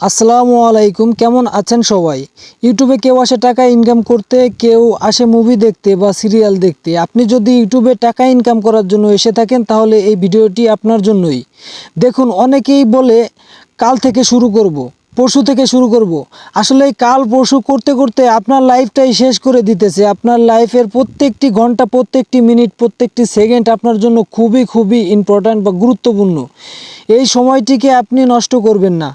আসসালামু আলাইকুম, কেমন আছেন সবাই? ইউটিউবে কেউ আসে টাকা ইনকাম করতে, কেউ আসে মুভি দেখতে বা সিরিয়াল দেখতে। আপনি যদি ইউটিউবে টাকা ইনকাম করার জন্য এসে থাকেন তাহলে এই ভিডিওটি আপনার জন্যই। দেখুন, অনেকেই বলে কাল থেকে শুরু করব, পরশু থেকে শুরু করব। আসলে কাল পরশু করতে করতে আপনার লাইফটাই শেষ করে দিতেছে। আপনার লাইফের প্রত্যেকটি ঘন্টা, প্রত্যেকটি মিনিট, প্রত্যেকটি সেকেন্ড আপনার জন্য খুবই খুবই ইম্পর্ট্যান্ট বা গুরুত্বপূর্ণ। এই সময়টিকে আপনি নষ্ট করবেন না।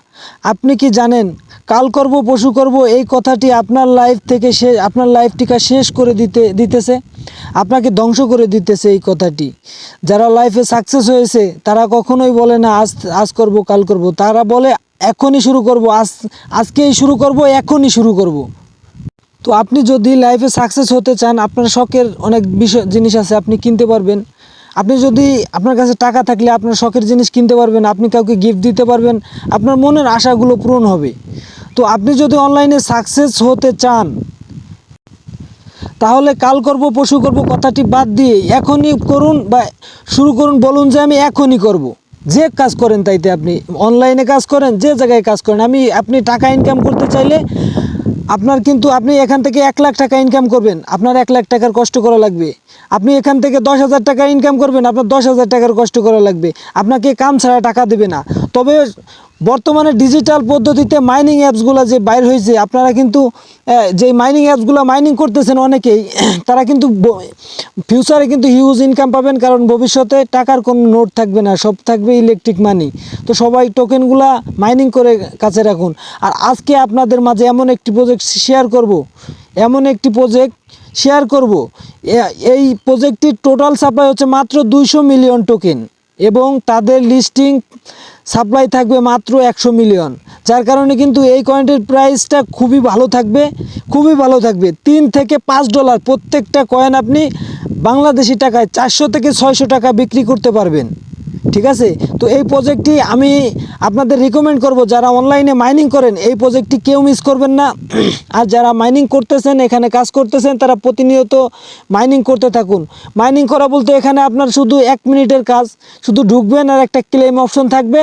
আপনি কি জানেন, কাল করব পরশু করব এই কথাটি আপনার লাইফ থেকে আপনার লাইফটিকে শেষ করে দিতেছে, আপনাকে ধ্বংস করে দিতেছে এই কথাটি। যারা লাইফে সাকসেস হয়েছে তারা কখনোই বলে না আজ করব কাল করব, তারা বলে এখনই শুরু করব, আজকেই শুরু করব, এখনই শুরু করব। তো আপনি যদি লাইফে সাকসেস হতে চান, আপনার শখের অনেক জিনিস আছে আপনি কিনতে পারবেন। আপনি যদি আপনার কাছে টাকা থাকলে আপনার শখের জিনিস কিনতে পারবেন, আপনি কাউকে গিফট দিতে পারবেন, আপনার মনের আশাগুলো পূরণ হবে। তো আপনি যদি অনলাইনে সাকসেস হতে চান তাহলে কাল করব পরশু করব কথাটি বাদ দিয়ে এখনই করুন বা শুরু করুন। বলুন যে আমি এখনই করব। যে কাজ করেন তাইতে, আপনি অনলাইনে কাজ করেন, যে জায়গায় কাজ করেন, আপনি টাকা ইনকাম করতে চাইলে আপনি এখান থেকে 1 লাখ টাকা ইনকাম করবেন, আপনার 1 লাখ টাকার কষ্ট করা লাগবে। আপনি এখান থেকে 10,000 টাকা ইনকাম করবেন, আপনার 10,000 টাকার কষ্ট করা লাগবে। আপনাকে কাম ছাড়া টাকা দেবে না। তবে বর্তমানে ডিজিটাল পদ্ধতিতে মাইনিং অ্যাপসগুলো যে বাইর হয়েছে, আপনারা কিন্তু যে মাইনিং অ্যাপসগুলো মাইনিং করতেছেন অনেকেই, তারা কিন্তু ফিউচারে কিন্তু হিউজ ইনকাম পাবেন, কারণ ভবিষ্যতে টাকার কোনো নোট থাকবে না, সব থাকবে ইলেকট্রিক মানি। তো সবাই টোকেনগুলা মাইনিং করে কাছে রাখুন। আর আজকে আপনাদের মাঝে এমন একটি প্রজেক্ট শেয়ার করব, এই প্রজেক্টটির টোটাল সাপ্লাই হচ্ছে মাত্র 200 মিলিয়ন টোকেন এবং তাদের লিস্টিং সাপ্লাই থাকবে মাত্র 100 মিলিয়ন। যার কারণে কিন্তু এই কয়েনটির প্রাইসটা খুবই ভালো থাকবে, $3 থেকে $5 প্রত্যেকটা কয়েন আপনি বাংলাদেশি টাকায় 400 থেকে 600 টাকা বিক্রি করতে পারবেন। ঠিক আছে? তো এই প্রজেক্টটি আমি আপনাদের রিকমেন্ড করব, যারা অনলাইনে মাইনিং করেন এই প্রজেক্টটি কেউ মিস করবেন না। আর যারা মাইনিং করতেছেন, এখানে কাজ করতেছেন, তারা প্রতিনিয়ত মাইনিং করতে থাকুন। মাইনিং করা বলতে এখানে আপনার শুধু 1 মিনিটের কাজ, শুধু ঢুকবেন আর একটা ক্লেম অপশন থাকবে,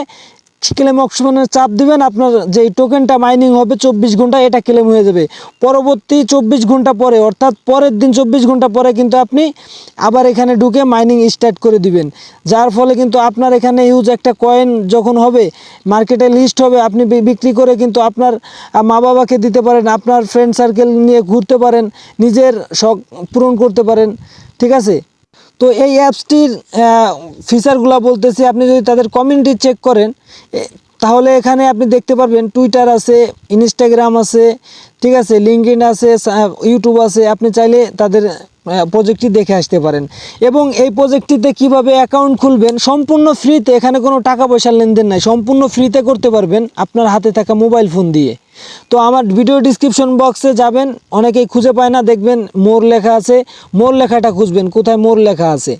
ক্লেম অপশনের চাপ দিবেন, আপনার যে টোকেনটা মাইনিং হবে 24 ঘন্টা, এটা ক্লেম হয়ে যাবে। পরবর্তী 24 ঘন্টা পরে, অর্থাৎ পরের দিন 24 ঘন্টা পরে কিন্তু আপনি আবার এখানে ঢুকে মাইনিং স্টার্ট করে দিবেন। যার ফলে কিন্তু আপনার এখানে হিউজ একটা কয়েন যখন হবে, মার্কেটে লিস্ট হবে, আপনি বিক্রি করে কিন্তু আপনার মা বাবাকে দিতে পারেন, আপনার ফ্রেন্ড সার্কেল নিয়ে ঘুরতে পারেন, নিজের শখ পূরণ করতে পারেন। ঠিক আছে? তো এই অ্যাপসটির ফিচারগুলো বলতেছি, আপনি যদি তাদের কমিউনিটি চেক করেন তাহলে এখানে আপনি দেখতে পারবেন টুইটার আছে, ইনস্টাগ্রাম আছে, ঠিক আছে, লিঙ্কডইন আছে, ইউটিউব আছে। আপনি চাইলে তাদের প্রজেক্টটি দেখে আসতে পারেন। এবং এই প্রজেক্টটিতে কিভাবে অ্যাকাউন্ট খুলবেন সম্পূর্ণ ফ্রিতে, এখানে কোনো টাকা পয়সার লেনদেন নাই, সম্পূর্ণ ফ্রিতে করতে পারবেন আপনার হাতে থাকা মোবাইল ফোন দিয়ে। তো আমার ভিডিও ডিসক্রিপশন বক্সে যাবেন, অনেকেই খুঁজে পায় না, দেখবেন মোর লেখা আছে, মোর লেখাটা খুঁজবেন, কোথায় মোর লেখা আছে।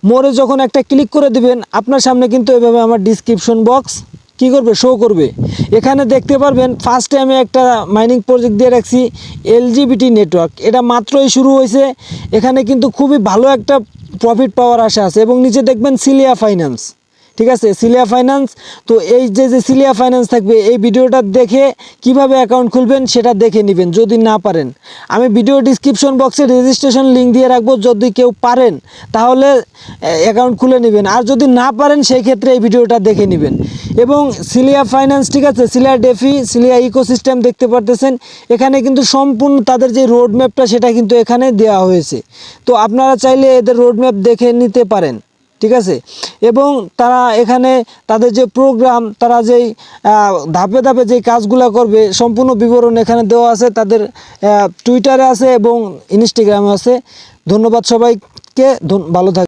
মোরে যখন একটা ক্লিক করে দিবেন, আপনার সামনে কিন্তু এভাবে আমার ডিসক্রিপশন বক্স কী করবে, শো করবে। এখানে দেখতে পারবেন ফার্স্টে আমি একটা মাইনিং প্রজেক্ট দিয়ে রাখছি, LGBT নেটওয়ার্ক। এটা মাত্রই শুরু হয়েছে, এখানে কিন্তু খুবই ভালো একটা প্রফিট পাওয়ার আশা আছে। এবং নিচে দেখবেন সিলিয়া ফাইন্যান্স। ঠিক আছে, সিলিয়া ফাইন্যান্স। তো এই যে সিলিয়া ফাইন্যান্স থাকবে, এই ভিডিওটা দেখে কিভাবে অ্যাকাউন্ট খুলবেন সেটা দেখে নেবেন যদি না পারেন। আমি ভিডিও ডিসক্রিপশন বক্সে রেজিস্ট্রেশন লিঙ্ক দিয়ে রাখবো, যদি কেউ পারেন তাহলে অ্যাকাউন্ট খুলে নেবেন, আর যদি না পারেন সেই ক্ষেত্রে এই ভিডিওটা দেখে নেবেন। এবং সিলিয়া ফাইন্যান্স, ঠিক আছে, সিলিয়া ডেফি, সিলিয়া ইকোসিস্টেম দেখতে পারতেছেন, এখানে কিন্তু সম্পূর্ণ তাদের যে রোড ম্যাপটা সেটা কিন্তু এখানে দেওয়া হয়েছে। তো আপনারা চাইলে এদের রোড ম্যাপ দেখে নিতে পারেন। ঠিক আছে? এবং তারা এখানে তাদের যে প্রোগ্রাম, তারা যেই ধাপে ধাপে যেই কাজগুলো করবে সম্পূর্ণ বিবরণ এখানে দেওয়া আছে, তাদের টুইটারে আছে এবং ইনস্টাগ্রামে আছে। ধন্যবাদ সবাইকে, ভালো থাকবেন।